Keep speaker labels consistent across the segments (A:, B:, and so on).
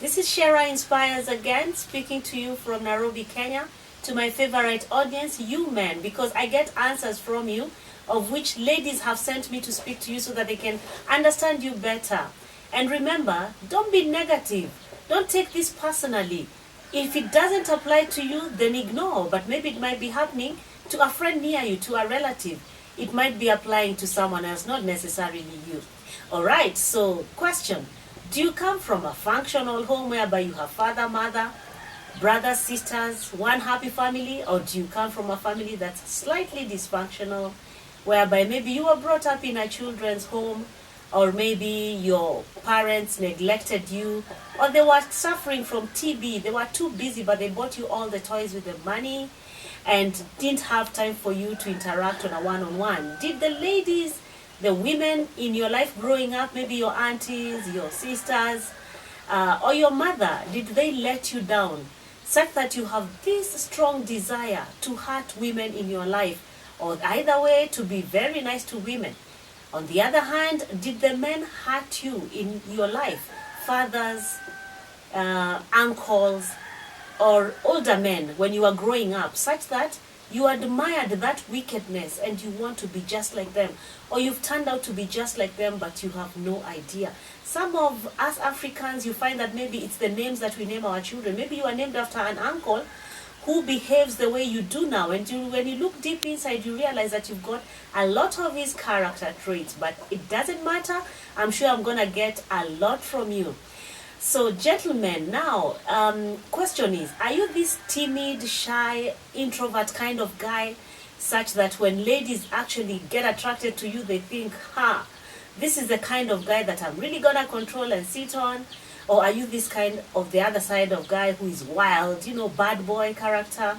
A: This is Shera Inspires again, speaking to you from Nairobi, Kenya, to my favorite audience, you men, because I get answers from you, of which ladies have sent me to speak to you so that they can understand you better. And remember, don't be negative. Don't take this personally. If it doesn't apply to you, then ignore, but maybe it might be happening to a friend near you, to a relative. It might be applying to someone else, not necessarily you. All right, so question. Do you come from a functional home whereby you have father, mother, brothers, sisters, one happy family? Or do you come from a family that's slightly dysfunctional, whereby maybe you were brought up in a children's home, or maybe your parents neglected you, or they were suffering from TB, they were too busy, but they bought you all the toys with the money and didn't have time for you to interact on a one-on-one. Did the ladies, the women in your life growing up, maybe your aunties, your sisters, or your mother, did they let you down such that you have this strong desire to hurt women in your life, or either way to be very nice to women? On the other hand, did the men hurt you in your life? Fathers, uncles, or older men when you were growing up, such that you admired that wickedness and you want to be just like them, or you've turned out to be just like them but you have no idea. Some of us Africans, you find that maybe it's the names that we name our children. Maybe you are named after an uncle who behaves the way you do now, and when you look deep inside, you realize that you've got a lot of his character traits, but it doesn't matter. I'm sure I'm gonna get a lot from you. So gentlemen, now, question is, are you this timid, shy, introvert kind of guy, such that when ladies actually get attracted to you, they think, this is the kind of guy that I'm really gonna control and sit on? Or are you this kind of the other side of guy who is wild, bad boy character?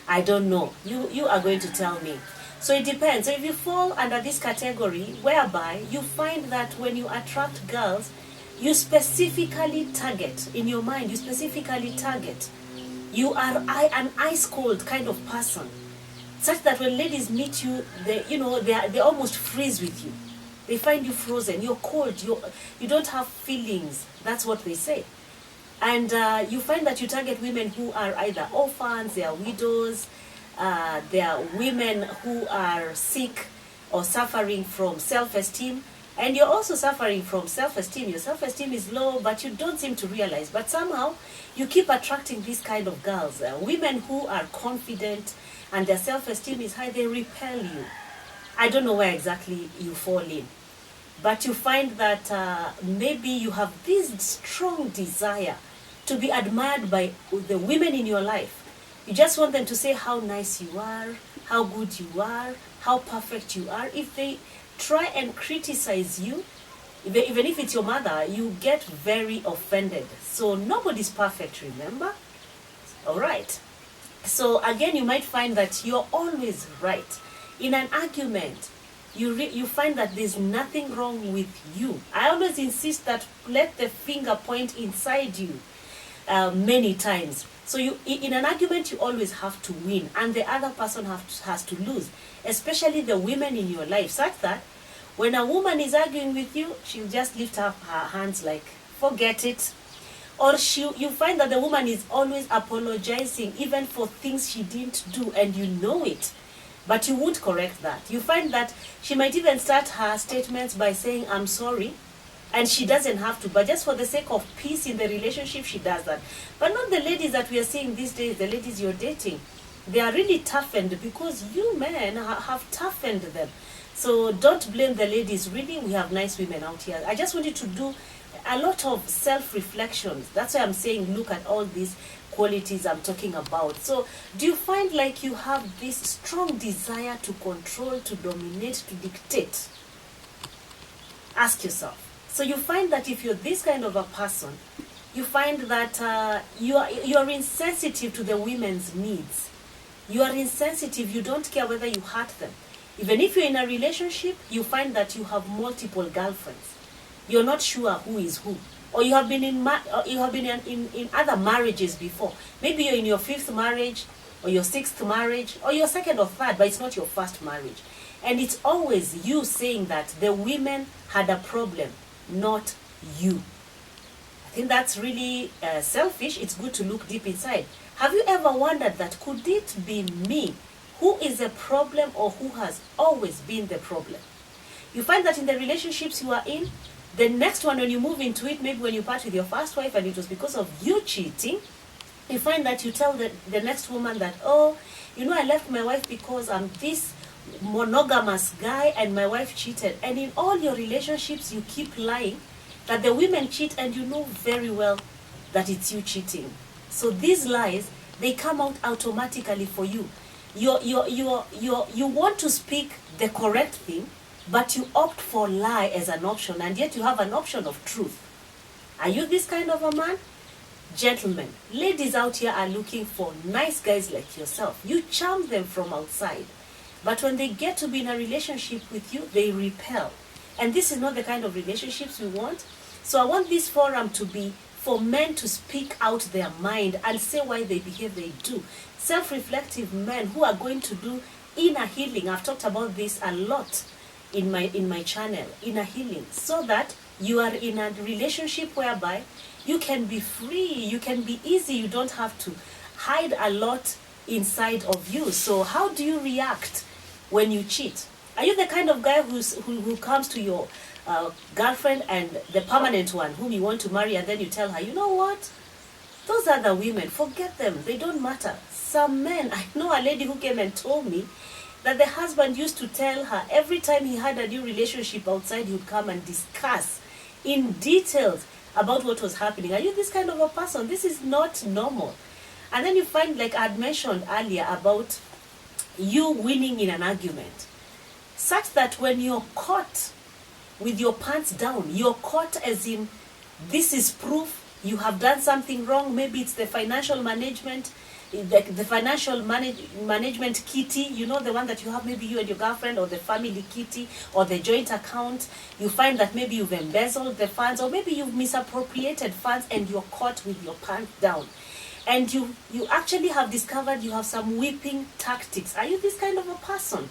A: I don't know. You are going to tell me. So it depends. So if you fall under this category, whereby you find that when you attract girls, you specifically target, in your mind, you specifically target. You are an ice cold kind of person, such that when ladies meet you, they almost freeze with you. They find you frozen, you're cold, you don't have feelings. That's what they say. And you find that you target women who are either orphans, they are widows, they are women who are sick or suffering from self-esteem. And you're also suffering from self-esteem. Your self-esteem is low, but you don't seem to realize. But somehow, you keep attracting these kind of girls. Women who are confident and their self-esteem is high, they repel you. I don't know where exactly you fall in. But you find that maybe you have this strong desire to be admired by the women in your life. You just want them to say how nice you are, how good you are, how perfect you are. If they try and criticize you, even if it's your mother, you get very offended. So nobody's perfect, remember? All right. So again, you might find that you're always right. In an argument, you find that there's nothing wrong with you. I always insist that let the finger point inside you many times. So in an argument, you always have to win, and the other person has to lose, especially the women in your life, such that when a woman is arguing with you, she'll just lift up her hands like, forget it. Or you find that the woman is always apologizing, even for things she didn't do, and you know it, but you won't correct that. You find that she might even start her statements by saying, I'm sorry, and she doesn't have to, but just for the sake of peace in the relationship, she does that. But not the ladies that we are seeing these days, the ladies you're dating. They are really toughened because you men have toughened them. So don't blame the ladies. Really, we have nice women out here. I just want you to do a lot of self-reflections. That's why I'm saying look at all these qualities I'm talking about. So do you find like you have this strong desire to control, to dominate, to dictate? Ask yourself. So you find that if you're this kind of a person, you find that you are insensitive to the women's needs. You are insensitive. You don't care whether you hurt them. Even if you're in a relationship, you find that you have multiple girlfriends. You're not sure who is who. Or you have been in other marriages before. Maybe you're in your 5th marriage, or your 6th marriage, or your 2nd or 3rd, but it's not your 1st marriage. And it's always you saying that the women had a problem, not you. think that's really selfish. It's good to look deep inside. Have you ever wondered that could it be me who is the problem, or who has always been the problem? You find that in the relationships you are in, the next one, when you move into it, maybe when you part with your first wife and it was because of you cheating, you find that you tell the next woman that, oh, you know, I left my wife because I'm this monogamous guy and my wife cheated. And in all your relationships, you keep lying that the women cheat, and you know very well that it's you cheating. So these lies, they come out automatically for you. You want to speak the correct thing, but you opt for lie as an option, and yet you have an option of truth. Are you this kind of a man? Gentlemen, ladies out here are looking for nice guys like yourself. You charm them from outside, but when they get to be in a relationship with you, they repel. And this is not the kind of relationships we want. So I want this forum to be for men to speak out their mind and say why they behave they do. Self-reflective men who are going to do inner healing. I've talked about this a lot in my channel, inner healing, so that you are in a relationship whereby you can be free, you can be easy, you don't have to hide a lot inside of you. So how do you react when you cheat? Are you the kind of guy who comes to your girlfriend, and the permanent one whom you want to marry, and then you tell her, you know what, those other women, forget them, they don't matter? Some men, I know a lady who came and told me that the husband used to tell her every time he had a new relationship outside, he would come and discuss in details about what was happening. Are you this kind of a person? This is not normal. And then you find, like I had mentioned earlier, about you winning in an argument, such that when you're caught with your pants down, you're caught as in, this is proof you have done something wrong. Maybe it's the financial management, the financial management kitty, you know, the one that you have, maybe you and your girlfriend, or the family kitty, or the joint account. You find that maybe you've embezzled the funds, or maybe you've misappropriated funds, and you're caught with your pants down. And you actually have discovered you have some whipping tactics. Are you this kind of a person?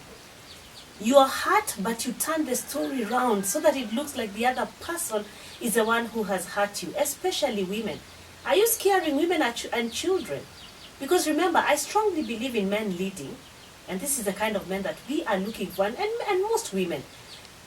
A: You are hurt, but you turn the story around so that it looks like the other person is the one who has hurt you, especially women. Are you scaring women and children? Because remember, I strongly believe in men leading, and this is the kind of men that we are looking for, and most women,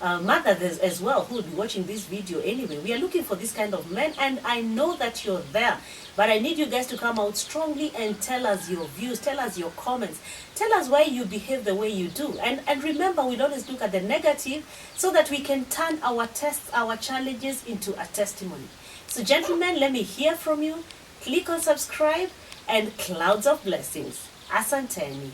A: mothers as well, who will be watching this video anyway, we are looking for this kind of men, and I know that you're there. But I need you guys to come out strongly and tell us your views, tell us your comments, tell us why you behave the way you do. And remember, we always look at the negative so that we can turn our tests, our challenges into a testimony. So gentlemen, let me hear from you. Click on subscribe, and clouds of blessings. Asanteni.